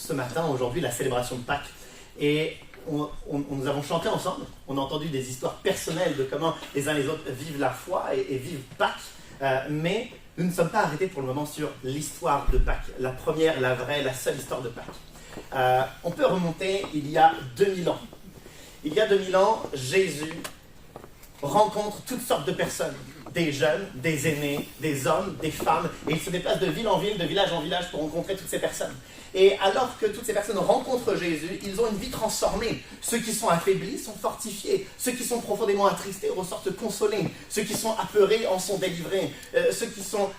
ce matin, aujourd'hui, la célébration de Pâques. Et nous avons chanté ensemble, on a entendu des histoires personnelles de comment les uns les autres vivent la foi et vivent Pâques, mais nous ne sommes pas arrêtés pour le moment sur l'histoire de Pâques, la première, la vraie, la seule histoire de Pâques. On peut remonter il y a 2000 ans. Il y a 2000 ans, Jésus rencontre toutes sortes de personnes, des jeunes, des aînés, des hommes, des femmes, et il se déplace de ville en ville, de village en village pour rencontrer toutes ces personnes. Et alors que toutes ces personnes rencontrent Jésus, ils ont une vie transformée. Ceux qui sont affaiblis sont fortifiés, ceux qui sont profondément attristés ressortent consolés, ceux qui sont apeurés en sont délivrés, ceux qui sont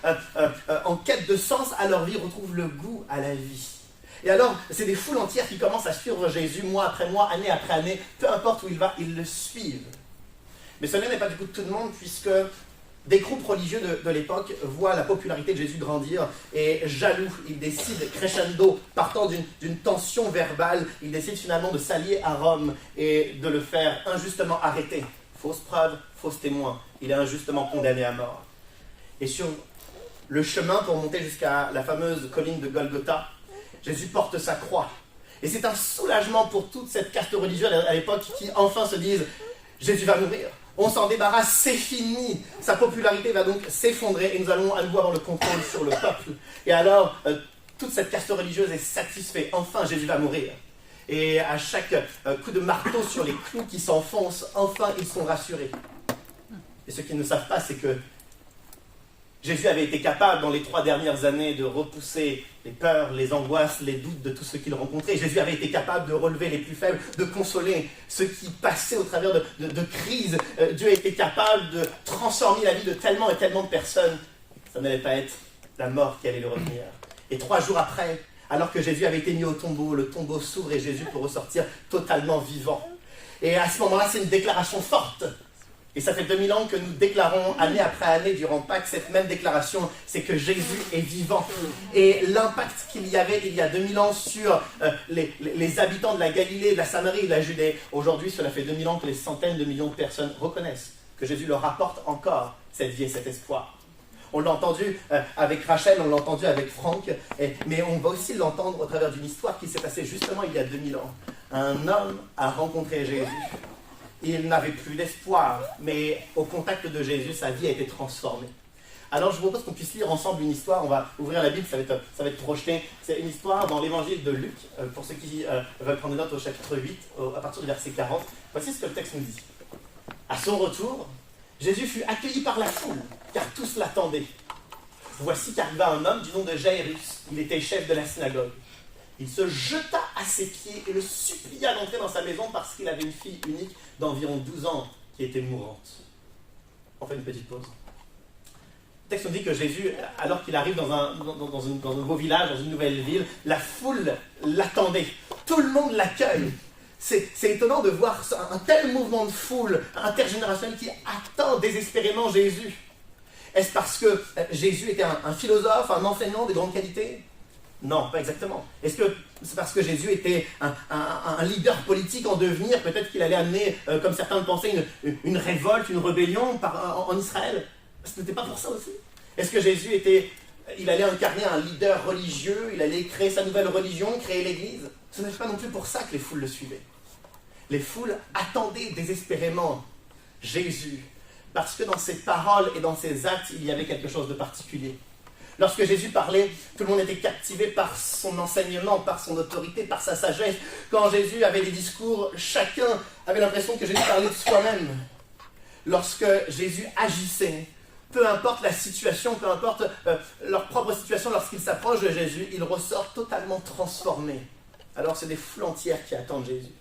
en quête de sens à leur vie retrouvent le goût à la vie. Et alors, c'est des foules entières qui commencent à suivre Jésus mois après mois, année après année, peu importe où il va, ils le suivent. Mais cela n'est pas du coup tout le monde, puisque des groupes religieux de l'époque voient la popularité de Jésus grandir et jaloux, ils décident crescendo, partant d'une tension verbale, ils décident finalement de s'allier à Rome et de le faire injustement arrêter. Fausse preuve, fausse témoin, il est injustement condamné à mort. Et sur le chemin pour monter jusqu'à la fameuse colline de Golgotha, Jésus porte sa croix. Et c'est un soulagement pour toute cette caste religieuse à l'époque qui enfin se disent « Jésus va mourir ». On s'en débarrasse, c'est fini. Sa popularité va donc s'effondrer et nous allons à nouveau avoir le contrôle sur le peuple. Et alors, toute cette caste religieuse est satisfaite. Enfin, Jésus va mourir. Et à chaque coup de marteau sur les clous qui s'enfoncent, enfin, ils sont rassurés. Et ce qu'ils ne savent pas, c'est que Jésus avait été capable, dans les 3 dernières années, de repousser les peurs, les angoisses, les doutes de tous ceux qu'il rencontrait. Jésus avait été capable de relever les plus faibles, de consoler ceux qui passaient au travers de crises. Dieu a été capable de transformer la vie de tellement et tellement de personnes. Ça n'allait pas être la mort qui allait le retenir. Et 3 jours après, alors que Jésus avait été mis au tombeau, le tombeau s'ouvre et Jésus peut ressortir totalement vivant. Et à ce moment-là, c'est une déclaration forte. Et ça fait 2000 ans que nous déclarons année après année durant Pâques cette même déclaration, c'est que Jésus est vivant. Et l'impact qu'il y avait il y a 2000 ans sur les habitants de la Galilée, de la Samarie et de la Judée, aujourd'hui cela fait 2000 ans que les centaines de millions de personnes reconnaissent que Jésus leur apporte encore cette vie et cet espoir. On l'a entendu avec Rachel, on l'a entendu avec Franck, mais on va aussi l'entendre au travers d'une histoire qui s'est passée justement il y a 2000 ans. Un homme a rencontré Jésus. Il n'avait plus d'espoir, mais au contact de Jésus, sa vie a été transformée. Alors je vous propose qu'on puisse lire ensemble une histoire. On va ouvrir la Bible, ça va être projeté. C'est une histoire dans l'évangile de Luc, pour ceux qui veulent prendre des notes au chapitre 8, à partir du verset 40. Voici ce que le texte nous dit. À son retour, Jésus fut accueilli par la foule, car tous l'attendaient. Voici qu'arriva un homme du nom de Jairus. Il était chef de la synagogue. Il se jeta à ses pieds et le supplia d'entrer dans sa maison parce qu'il avait une fille unique d'environ 12 ans qui était mourante. On fait une petite pause. Le texte nous dit que Jésus, alors qu'il arrive dans un nouveau village, dans une nouvelle ville, la foule l'attendait. Tout le monde l'accueille. C'est étonnant de voir un tel mouvement de foule intergénérationnel qui attend désespérément Jésus. Est-ce parce que Jésus était un philosophe, un enseignant de grande qualité ? Non, pas exactement. Est-ce que c'est parce que Jésus était un leader politique en devenir? Peut-être qu'il allait amener, comme certains le pensaient, une révolte, une rébellion en Israël. Ce n'était pas pour ça aussi. Est-ce que Jésus il allait incarner un leader religieux, il allait créer sa nouvelle religion, créer l'Église? Ce n'est pas non plus pour ça que les foules le suivaient. Les foules attendaient désespérément Jésus, parce que dans ses paroles et dans ses actes, il y avait quelque chose de particulier. Lorsque Jésus parlait, tout le monde était captivé par son enseignement, par son autorité, par sa sagesse. Quand Jésus avait des discours, chacun avait l'impression que Jésus parlait de soi-même. Lorsque Jésus agissait, peu importe la situation, peu importe leur propre situation, lorsqu'ils s'approchent de Jésus, ils ressortent totalement transformés. Alors c'est des foules entières qui attendent Jésus.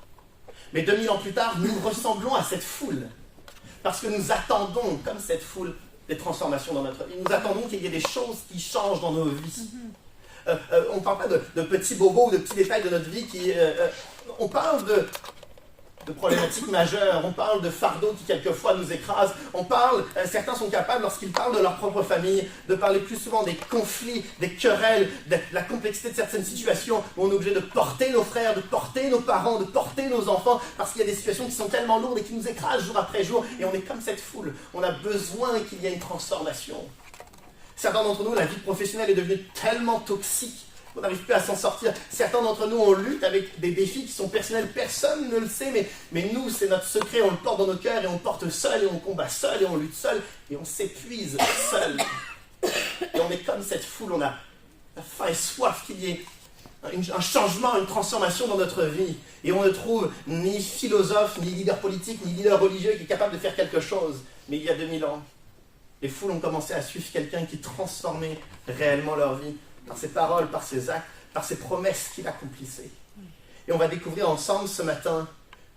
Mais 2000 ans plus tard, nous ressemblons à cette foule. Parce que nous attendons, comme cette foule, des transformations dans notre vie. Nous attendons qu'il y ait des choses qui changent dans nos vies. On ne parle pas de petits bobos ou de petits détails de notre vie. On parle de problématiques majeures. On parle de fardeaux qui quelquefois nous écrasent. Certains sont capables, lorsqu'ils parlent de leur propre famille, de parler plus souvent des conflits, des querelles, de la complexité de certaines situations où on est obligé de porter nos frères, de porter nos parents, de porter nos enfants, parce qu'il y a des situations qui sont tellement lourdes et qui nous écrasent jour après jour, et on est comme cette foule. On a besoin qu'il y ait une transformation. Certains d'entre nous, la vie professionnelle est devenue tellement toxique On n'arrive plus à s'en sortir. Certains d'entre nous, on lutte avec des défis qui sont personnels. Personne ne le sait, mais nous, c'est notre secret. On le porte dans nos cœurs et on porte seul et on combat seul et on lutte seul et on s'épuise seul. Et on est comme cette foule. On a faim et soif qu'il y ait un changement, une transformation dans notre vie. Et on ne trouve ni philosophe, ni leader politique, ni leader religieux qui est capable de faire quelque chose. Mais il y a 2000 ans, les foules ont commencé à suivre quelqu'un qui transformait réellement leur vie par ses paroles, par ses actes, par ses promesses qu'il accomplissait. Et on va découvrir ensemble ce matin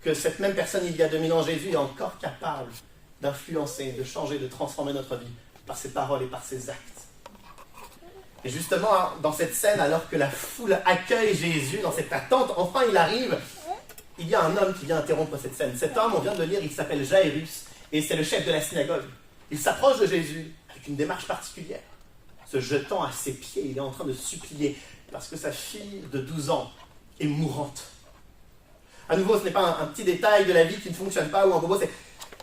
que cette même personne, il y a 2000 ans, Jésus, est encore capable d'influencer, de changer, de transformer notre vie par ses paroles et par ses actes. Et justement, dans cette scène, alors que la foule accueille Jésus, dans cette attente, enfin il arrive, il y a un homme qui vient interrompre cette scène. Cet homme, on vient de le lire, il s'appelle Jairus, et c'est le chef de la synagogue. Il s'approche de Jésus avec une démarche particulière. Se jetant à ses pieds, il est en train de supplier, parce que sa fille de 12 ans est mourante. À nouveau, ce n'est pas un petit détail de la vie qui ne fonctionne pas, ou un bobo,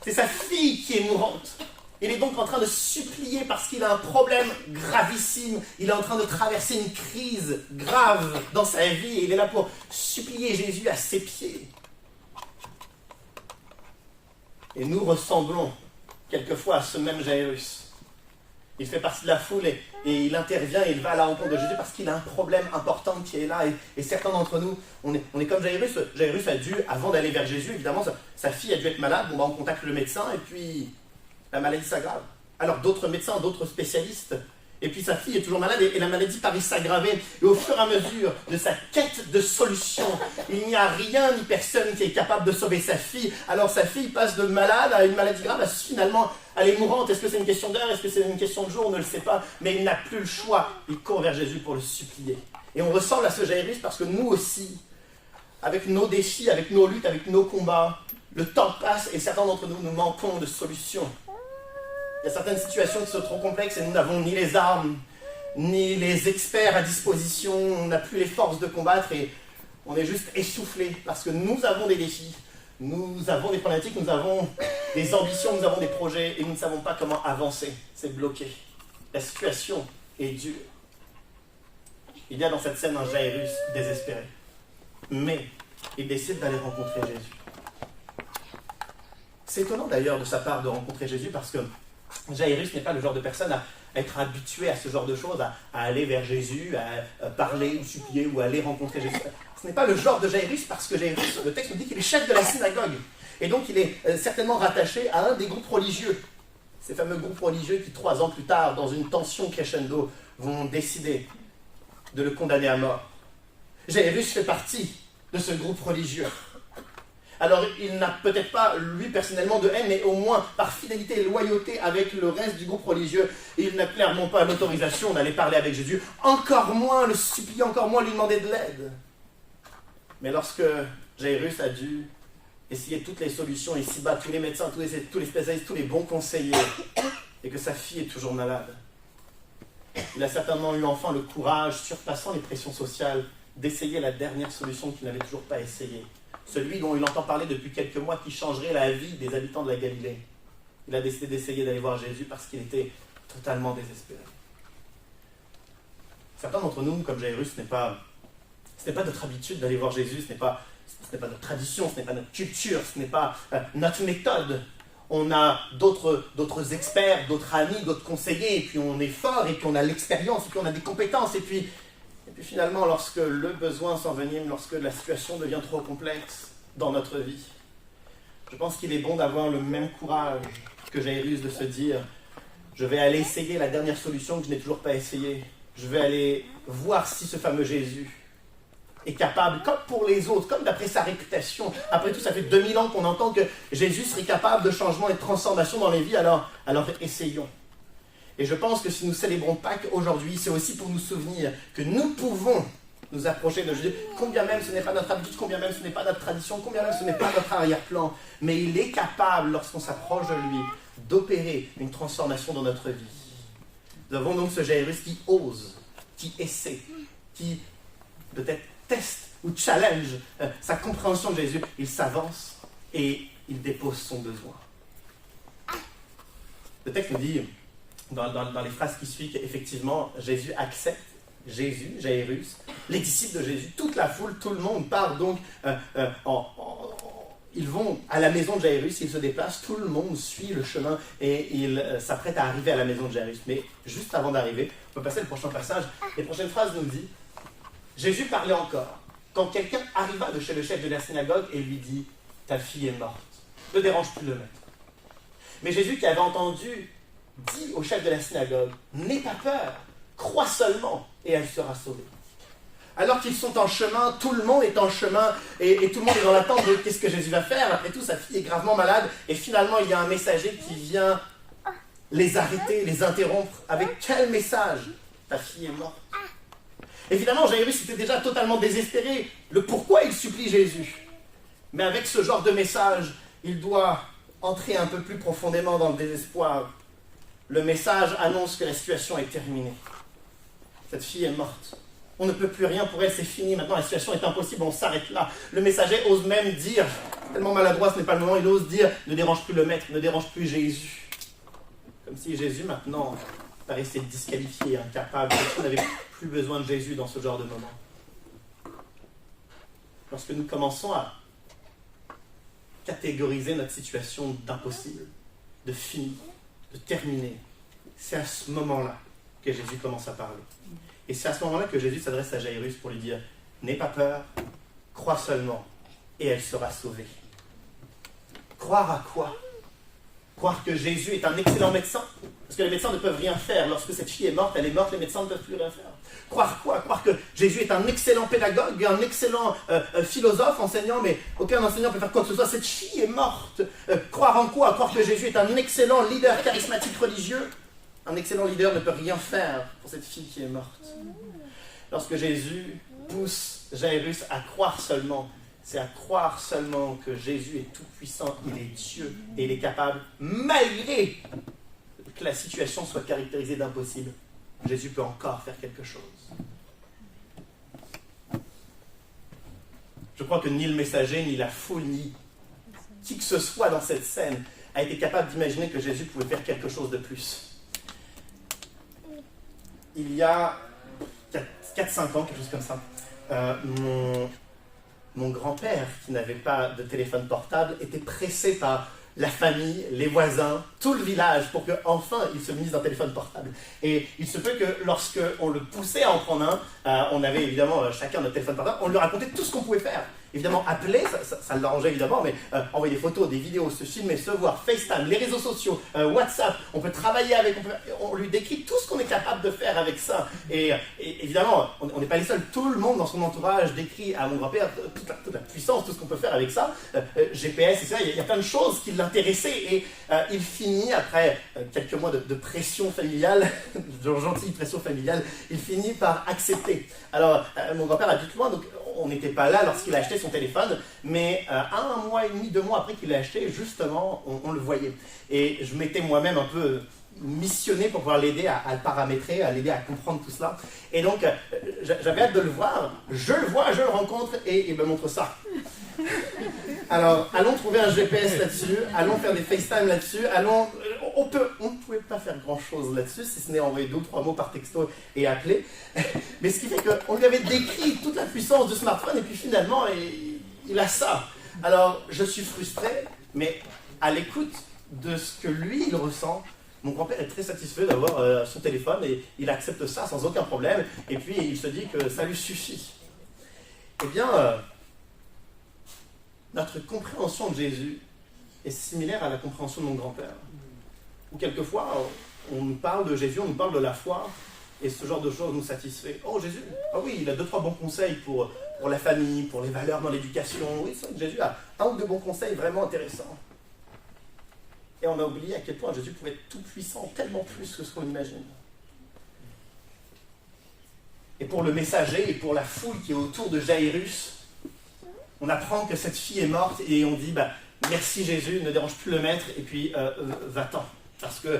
c'est sa fille qui est mourante. Il est donc en train de supplier parce qu'il a un problème gravissime. Il est en train de traverser une crise grave dans sa vie. Et il est là pour supplier Jésus à ses pieds. Et nous ressemblons quelquefois à ce même Jairus. Il fait partie de la foule et il intervient et il va à la rencontre de Jésus parce qu'il a un problème important qui est là. Et certains d'entre nous, on est comme Jairus. Jairus a dû, avant d'aller vers Jésus, évidemment, sa fille a dû être malade. On contacte le médecin et puis la maladie s'aggrave. Alors d'autres médecins, d'autres spécialistes, et puis sa fille est toujours malade et la maladie paraît s'aggraver. Et au fur et à mesure de sa quête de solution, il n'y a rien ni personne qui est capable de sauver sa fille. Alors sa fille passe de malade à une maladie grave, finalement elle est mourante. Est-ce que c'est une question d'heure? Est-ce que c'est une question de jour? On ne le sait pas. Mais il n'a plus le choix. Il court vers Jésus pour le supplier. Et on ressemble à ce Jairus parce que nous aussi, avec nos défis, avec nos luttes, avec nos combats, le temps passe et certains d'entre nous, nous manquons de solutions. Il y a certaines situations qui sont trop complexes et nous n'avons ni les armes, ni les experts à disposition. On n'a plus les forces de combattre et on est juste essoufflé parce que nous avons des défis, nous avons des problématiques, nous avons des ambitions, nous avons des projets et nous ne savons pas comment avancer. C'est bloqué. La situation est dure. Il y a dans cette scène un Jairus désespéré. Mais il décide d'aller rencontrer Jésus. C'est étonnant d'ailleurs de sa part de rencontrer Jésus parce que Jairus n'est pas le genre de personne à être habitué à ce genre de choses, à aller vers Jésus, à parler ou supplier ou aller rencontrer Jésus. Ce n'est pas le genre de Jairus parce que Jairus, le texte nous dit qu'il est chef de la synagogue. Et donc il est certainement rattaché à un des groupes religieux. Ces fameux groupes religieux qui 3 ans plus tard, dans une tension crescendo, vont décider de le condamner à mort. Jairus fait partie de ce groupe religieux. Alors, il n'a peut-être pas, lui, personnellement, de haine, mais au moins, par fidélité et loyauté avec le reste du groupe religieux, il n'a clairement pas l'autorisation d'aller parler avec Jésus, encore moins le supplier, encore moins lui demander de l'aide. Mais lorsque Jairus a dû essayer toutes les solutions ici-bas, tous les médecins, tous les spécialistes, tous les bons conseillers, et que sa fille est toujours malade, il a certainement eu enfin le courage, surpassant les pressions sociales, d'essayer la dernière solution qu'il n'avait toujours pas essayée. Celui dont il entend parler depuis quelques mois qui changerait la vie des habitants de la Galilée. Il a décidé d'essayer d'aller voir Jésus parce qu'il était totalement désespéré. Certains d'entre nous, comme Jairus, ce n'est pas notre habitude d'aller voir Jésus, ce n'est pas notre tradition, ce n'est pas notre culture, ce n'est pas notre méthode. On a d'autres experts, d'autres amis, d'autres conseillers, et puis on est fort, et puis on a l'expérience, et puis on a des compétences, et puis finalement, lorsque le besoin s'envenime, lorsque la situation devient trop complexe dans notre vie, je pense qu'il est bon d'avoir le même courage que Jairus de se dire « Je vais aller essayer la dernière solution que je n'ai toujours pas essayée. Je vais aller voir si ce fameux Jésus est capable, comme pour les autres, comme d'après sa réputation. Après tout, ça fait 2000 ans qu'on entend que Jésus serait capable de changement et de transformation dans les vies, alors essayons. » Et je pense que si nous célébrons Pâques aujourd'hui, c'est aussi pour nous souvenir que nous pouvons nous approcher de Jésus, combien même ce n'est pas notre habitude, combien même ce n'est pas notre tradition, combien même ce n'est pas notre arrière-plan, mais il est capable, lorsqu'on s'approche de lui, d'opérer une transformation dans notre vie. Nous avons donc ce Jairus qui ose, qui essaie, qui peut-être teste ou challenge sa compréhension de Jésus. Il s'avance et il dépose son besoin. Le texte nous dit, dans les phrases qui suivent, qu'effectivement, Jésus accepte Jésus, Jairus, les disciples de Jésus, toute la foule, tout le monde part donc, ils vont à la maison de Jairus, ils se déplacent, tout le monde suit le chemin et ils s'apprêtent à arriver à la maison de Jairus. Mais juste avant d'arriver, on peut passer le prochain passage, les prochaines phrases nous disent, Jésus parlait encore, quand quelqu'un arriva de chez le chef de la synagogue et lui dit, ta fille est morte, ne dérange plus le maître. Mais Jésus qui avait entendu, dit au chef de la synagogue, n'aie pas peur, crois seulement et elle sera sauvée. Alors qu'ils sont en chemin, tout le monde est en chemin et tout le monde est dans l'attente de qu'est-ce que Jésus va faire. Après tout, sa fille est gravement malade et finalement il y a un messager qui vient les arrêter, les interrompre. Avec quel message? Ta fille est morte. Évidemment, Jairus était déjà totalement désespéré. Le pourquoi il supplie Jésus. Mais avec ce genre de message, il doit entrer un peu plus profondément dans le désespoir. Le message annonce que la situation est terminée. Cette fille est morte. On ne peut plus rien pour elle, c'est fini. Maintenant, la situation est impossible, on s'arrête là. Le messager ose même dire, tellement maladroit, ce n'est pas le moment, il ose dire, ne dérange plus le maître, ne dérange plus Jésus. Comme si Jésus, maintenant, paraissait disqualifié, incapable. On n'avait plus besoin de Jésus dans ce genre de moment. Lorsque nous commençons à catégoriser notre situation d'impossible, de fini, de terminé, c'est à ce moment-là que Jésus commence à parler. Et c'est à ce moment-là que Jésus s'adresse à Jairus pour lui dire « N'aie pas peur, crois seulement, et elle sera sauvée. » Croire à quoi? Croire que Jésus est un excellent médecin? Parce que les médecins ne peuvent rien faire. Lorsque cette fille est morte, elle est morte, les médecins ne peuvent plus rien faire. Croire quoi? Croire que Jésus est un excellent pédagogue, un excellent philosophe, enseignant, mais aucun enseignant ne peut faire quoi que ce soit. Cette fille est morte. Croire en quoi? Croire que Jésus est un excellent leader charismatique religieux? Un excellent leader ne peut rien faire pour cette fille qui est morte. Lorsque Jésus pousse Jairus à croire seulement, c'est à croire seulement que Jésus est tout-puissant, il est Dieu, et il est capable, malgré que la situation soit caractérisée d'impossible, Jésus peut encore faire quelque chose. Je crois que ni le messager, ni la foule, ni qui que ce soit dans cette scène a été capable d'imaginer que Jésus pouvait faire quelque chose de plus. Il y a 4-5 ans, quelque chose comme ça, mon grand-père, qui n'avait pas de téléphone portable, était pressé par la famille, les voisins, tout le village, pour qu'enfin il se munisse d'un téléphone portable. Et il se peut que lorsqu'on le poussait à en prendre un, on avait évidemment chacun notre téléphone portable, on lui racontait tout ce qu'on pouvait faire. Évidemment, appeler, ça l'arrangeait évidemment, mais envoyer des photos, des vidéos, se filmer, se voir, FaceTime, les réseaux sociaux, WhatsApp, on peut travailler avec, on lui décrit tout ce qu'on est capable de faire avec ça. Et évidemment, on n'est pas les seuls, tout le monde dans son entourage décrit à mon grand-père toute la puissance, tout ce qu'on peut faire avec ça, GPS, etc. Il y a plein de choses qui l'intéressaient et il finit, après quelques mois de pression familiale, de gentille pression familiale, il finit par accepter. Alors, mon grand-père habite loin, donc on n'était pas là lorsqu'il a acheté son téléphone, mais 1 mois et demi, 2 mois après qu'il l'a acheté, justement, on le voyait. Et je m'étais moi-même un peu missionné pour pouvoir l'aider à le paramétrer, à l'aider à comprendre tout cela. Et donc, j'avais hâte de le voir. Je le vois, je le rencontre et il me montre ça. Alors, allons trouver un GPS là-dessus, allons faire des FaceTime là-dessus, on ne pouvait pas faire grand-chose là-dessus, si ce n'est envoyer 2 ou 3 mots par texto et appeler. Mais ce qui fait qu'on lui avait décrit toute la puissance du smartphone et puis finalement, il a ça. Alors, je suis frustré, mais à l'écoute de ce que lui, il ressent, mon grand-père est très satisfait d'avoir son téléphone et il accepte ça sans aucun problème. Et puis, il se dit que ça lui suffit. Eh bien, notre compréhension de Jésus est similaire à la compréhension de mon grand-père. Où quelquefois, on nous parle de Jésus, on nous parle de la foi, et ce genre de choses nous satisfait. Oh, Jésus, ah oui, il a 2-3 bons conseils pour la famille, pour les valeurs dans l'éducation. Oui, c'est vrai que Jésus a 1 ou 2 bons conseils vraiment intéressants. Et on a oublié à quel point Jésus pouvait être tout puissant, tellement plus que ce qu'on imagine. Et pour le messager et pour la foule qui est autour de Jairus, on apprend que cette fille est morte et on dit merci Jésus, ne dérange plus le maître et puis va-t'en. Parce que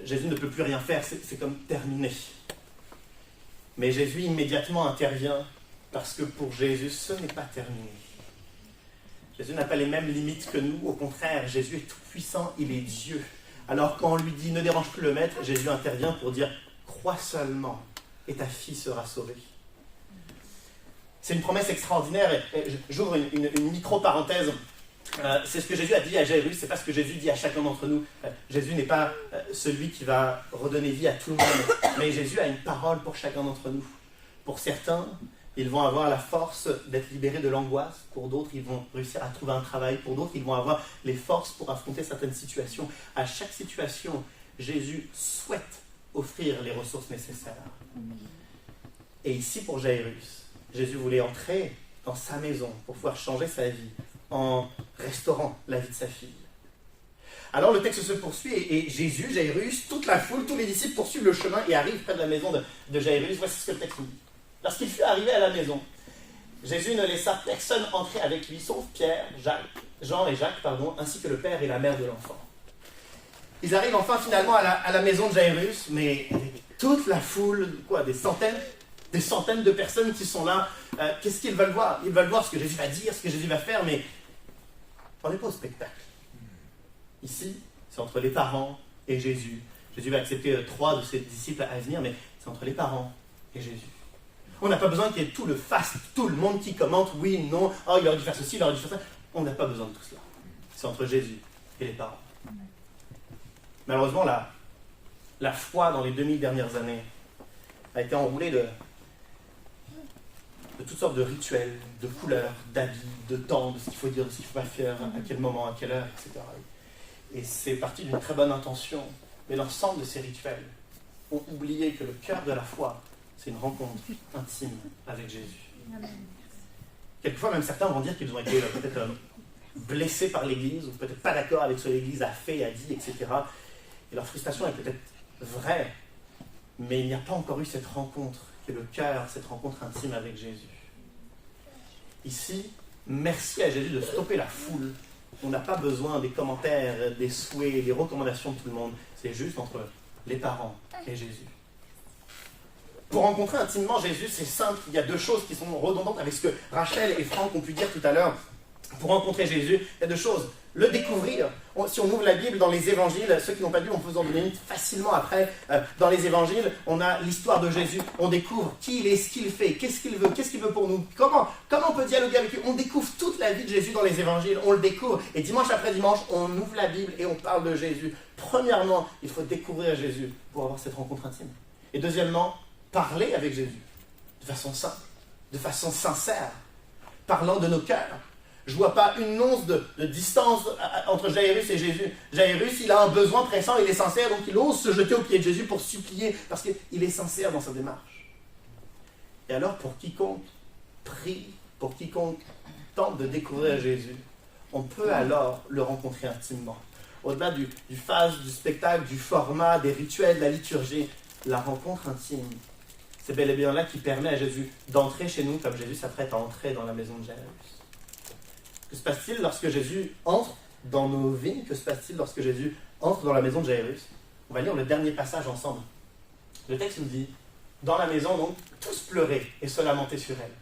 Jésus ne peut plus rien faire, c'est comme terminé. Mais Jésus immédiatement intervient parce que pour Jésus, ce n'est pas terminé. Jésus n'a pas les mêmes limites que nous, au contraire, Jésus est tout puissant, il est Dieu. Alors quand on lui dit ne dérange plus le maître, Jésus intervient pour dire crois seulement, et ta fille sera sauvée. C'est une promesse extraordinaire. J'ouvre une micro-parenthèse. C'est ce que Jésus a dit à Jairus, c'est pas ce que Jésus dit à chacun d'entre nous. Jésus n'est pas celui qui va redonner vie à tout le monde, mais Jésus a une parole pour chacun d'entre nous. Pour certains, ils vont avoir la force d'être libérés de l'angoisse. Pour d'autres, ils vont réussir à trouver un travail. Pour d'autres, ils vont avoir les forces pour affronter certaines situations. À chaque situation, Jésus souhaite offrir les ressources nécessaires. Et ici, pour Jairus, Jésus voulait entrer dans sa maison pour pouvoir changer sa vie en restaurant la vie de sa fille. Alors le texte se poursuit et Jésus, Jairus, toute la foule, tous les disciples poursuivent le chemin et arrivent près de la maison de Jairus. Voici ce que le texte nous dit. Lorsqu'il fut arrivé à la maison, Jésus ne laissa personne entrer avec lui, sauf Pierre, Jean et Jacques, ainsi que le père et la mère de l'enfant. Ils arrivent enfin finalement à la maison de Jairus, mais avec toute la foule, des centaines de personnes qui sont là. Qu'est-ce qu'ils veulent voir? Ils veulent voir ce que Jésus va dire, ce que Jésus va faire, mais on n'est pas au spectacle. Ici, c'est entre les parents et Jésus. Jésus va accepter 3 de ses disciples à venir, mais c'est entre les parents et Jésus. On n'a pas besoin qu'il y ait tout le monde qui commente, oui, non, oh, il aurait dû faire ceci, il aurait dû faire ça. On n'a pas besoin de tout cela. C'est entre Jésus et les parents. Malheureusement, la foi dans les 2000 dernières années a été enroulée de toutes sortes de rituels, de couleurs, d'habits, de temps, de ce qu'il faut dire, de ce qu'il ne faut pas faire, à quel moment, à quelle heure, etc. Et c'est parti d'une très bonne intention, mais l'ensemble de ces rituels ont oublié que le cœur de la foi, c'est une rencontre intime avec Jésus. Quelquefois, même certains vont dire qu'ils ont été peut-être blessés par l'Église, ou peut-être pas d'accord avec ce que l'Église a fait, a dit, etc. Et leur frustration est peut-être vraie, mais il n'y a pas encore eu cette rencontre, qui est le cœur, cette rencontre intime avec Jésus. Ici, merci à Jésus de stopper la foule. On n'a pas besoin des commentaires, des souhaits, des recommandations de tout le monde. C'est juste entre les parents et Jésus. Pour rencontrer intimement Jésus, c'est simple. Il y a 2 choses qui sont redondantes avec ce que Rachel et Franck ont pu dire tout à l'heure. Pour rencontrer Jésus, il y a 2 choses. Le découvrir. Si on ouvre la Bible dans les évangiles, ceux qui n'ont pas lu, on peut vous en donner une facilement après. Dans les évangiles, on a l'histoire de Jésus. On découvre qui il est, ce qu'il fait, qu'est-ce qu'il veut pour nous. Comment on peut dialoguer avec lui. On découvre toute la vie de Jésus dans les évangiles. On le découvre. Et dimanche après dimanche, on ouvre la Bible et on parle de Jésus. Premièrement, il faut découvrir Jésus pour avoir cette rencontre intime. Et deuxièmement, parler avec Jésus de façon simple, de façon sincère, parlant de nos cœurs. Je ne vois pas une once de distance entre Jairus et Jésus. Jairus, il a un besoin pressant, il est sincère, donc il ose se jeter aux pieds de Jésus pour supplier, parce qu'il est sincère dans sa démarche. Et alors, pour quiconque prie, pour quiconque tente de découvrir Jésus, on peut alors le rencontrer intimement. Au-delà du phase, du spectacle, du format, des rituels, de la liturgie, la rencontre intime, c'est bel et bien là qui permet à Jésus d'entrer chez nous comme Jésus s'apprête à entrer dans la maison de Jairus. Que se passe-t-il lorsque Jésus entre dans nos vies? Que se passe-t-il lorsque Jésus entre dans la maison de Jairus? On va lire le dernier passage ensemble. Le texte nous dit, dans la maison, donc, tous pleuraient et se lamentaient sur elle.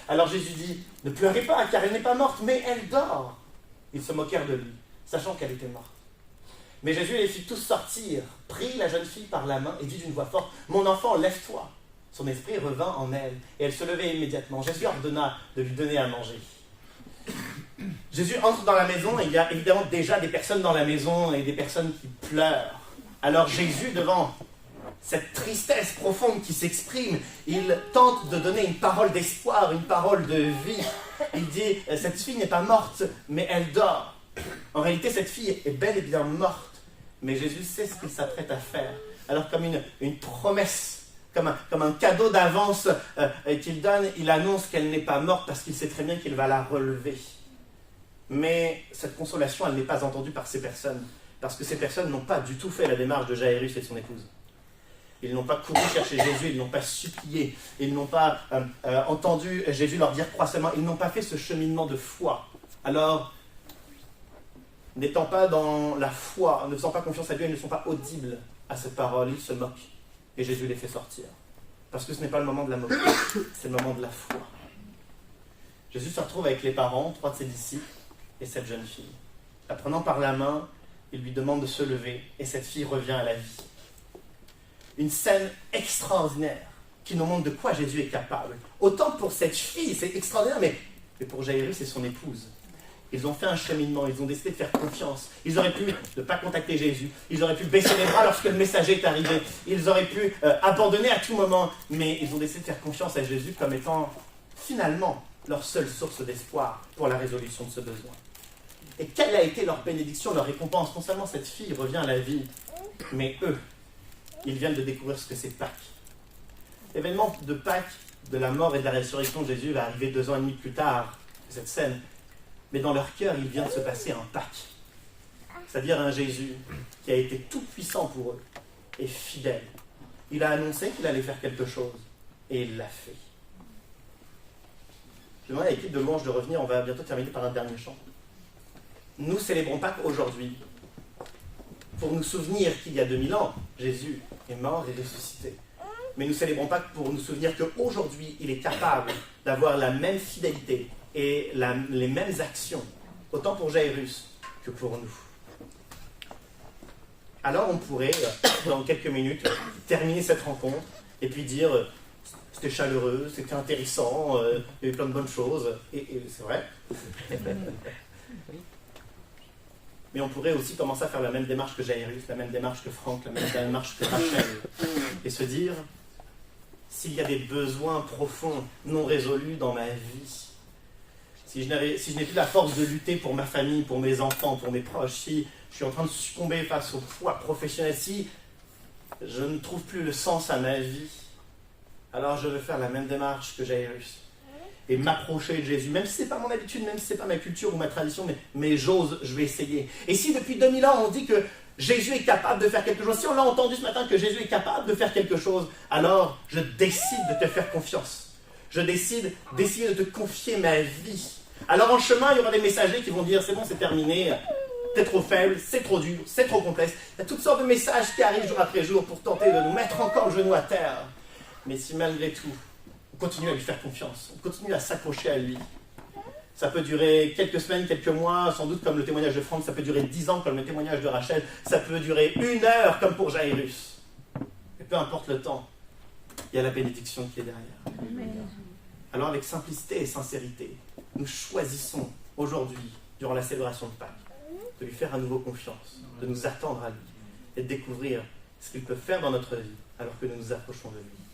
Alors Jésus dit, ne pleurez pas, car elle n'est pas morte, mais elle dort. Ils se moquèrent de lui, sachant qu'elle était morte. Mais Jésus les fit tous sortir, prit la jeune fille par la main et dit d'une voix forte, mon enfant, lève-toi. Son esprit revint en elle, et elle se levait immédiatement. Jésus ordonna de lui donner à manger. Jésus entre dans la maison et il y a évidemment déjà des personnes dans la maison et des personnes qui pleurent. Alors Jésus, devant cette tristesse profonde qui s'exprime, il tente de donner une parole d'espoir, une parole de vie. Il dit, cette fille n'est pas morte, mais elle dort. En réalité, cette fille est bel et bien morte, mais Jésus sait ce qu'il s'apprête à faire. Alors comme une promesse, comme un cadeau d'avance qu'il donne, il annonce qu'elle n'est pas morte parce qu'il sait très bien qu'il va la relever. Mais cette consolation, elle n'est pas entendue par ces personnes, parce que ces personnes n'ont pas du tout fait la démarche de Jairus et de son épouse. Ils n'ont pas couru chercher Jésus, ils n'ont pas supplié, ils n'ont pas entendu Jésus leur dire crois seulement, ils n'ont pas fait ce cheminement de foi. Alors, n'étant pas dans la foi, ne faisant pas confiance à Dieu, ils ne sont pas audibles à cette parole, ils se moquent. Et Jésus les fait sortir. Parce que ce n'est pas le moment de la moquerie, c'est le moment de la foi. Jésus se retrouve avec les parents, 3 de ses disciples, et cette jeune fille. La prenant par la main, il lui demande de se lever, et cette fille revient à la vie. Une scène extraordinaire qui nous montre de quoi Jésus est capable. Autant pour cette fille, c'est extraordinaire, mais pour Jairus et son épouse. Ils ont fait un cheminement, ils ont décidé de faire confiance. Ils auraient pu ne pas contacter Jésus, ils auraient pu baisser les bras lorsque le messager est arrivé, ils auraient pu abandonner à tout moment, mais ils ont décidé de faire confiance à Jésus comme étant finalement leur seule source d'espoir pour la résolution de ce besoin. Et quelle a été leur bénédiction, leur récompense? Non seulement cette fille revient à la vie, mais eux, ils viennent de découvrir ce que c'est Pâques. L'événement de Pâques, de la mort et de la résurrection de Jésus va arriver 2 ans et demi plus tard, cette scène. Mais dans leur cœur, il vient de se passer un Pâques. C'est-à-dire un Jésus qui a été tout puissant pour eux et fidèle. Il a annoncé qu'il allait faire quelque chose et il l'a fait. Je demande à l'équipe de louange de revenir, on va bientôt terminer par un dernier chant. Nous célébrons Pâques aujourd'hui pour nous souvenir qu'il y a 2000 ans, Jésus est mort et ressuscité. Mais nous célébrons Pâques pour nous souvenir qu'aujourd'hui, il est capable d'avoir la même fidélité et les mêmes actions, autant pour Jairus que pour nous. Alors on pourrait, dans quelques minutes, terminer cette rencontre et puis dire c'était chaleureux, c'était intéressant, il y a eu plein de bonnes choses, et c'est vrai. Mais on pourrait aussi commencer à faire la même démarche que Jairus, la même démarche que Franck, la même démarche que Rachel, et se dire s'il y a des besoins profonds non résolus dans ma vie, si je n'ai plus la force de lutter pour ma famille, pour mes enfants, pour mes proches, si je suis en train de succomber face au poids professionnel, si je ne trouve plus le sens à ma vie, alors je vais faire la même démarche que Jairus et m'approcher de Jésus, même si ce n'est pas mon habitude, même si ce n'est pas ma culture ou ma tradition, mais j'ose, je vais essayer. Et si depuis 2000 ans on dit que Jésus est capable de faire quelque chose, si on l'a entendu ce matin que Jésus est capable de faire quelque chose, alors je décide de te faire confiance. Je décide d'essayer de te confier ma vie. Alors en chemin, il y aura des messagers qui vont dire c'est bon, c'est terminé, t'es trop faible, c'est trop dur, c'est trop complexe. Il y a toutes sortes de messages qui arrivent jour après jour pour tenter de nous mettre encore le genou à terre. Mais si malgré tout, on continue à lui faire confiance, on continue à s'accrocher à lui, ça peut durer quelques semaines, quelques mois, sans doute comme le témoignage de Franck, ça peut durer 10 ans comme le témoignage de Rachel, ça peut durer 1 heure comme pour Jairus. Et peu importe le temps, il y a la bénédiction qui est derrière. Amen. Alors avec simplicité et sincérité, nous choisissons aujourd'hui, durant la célébration de Pâques, de lui faire à nouveau confiance, de nous attendre à lui et de découvrir ce qu'il peut faire dans notre vie alors que nous nous approchons de lui.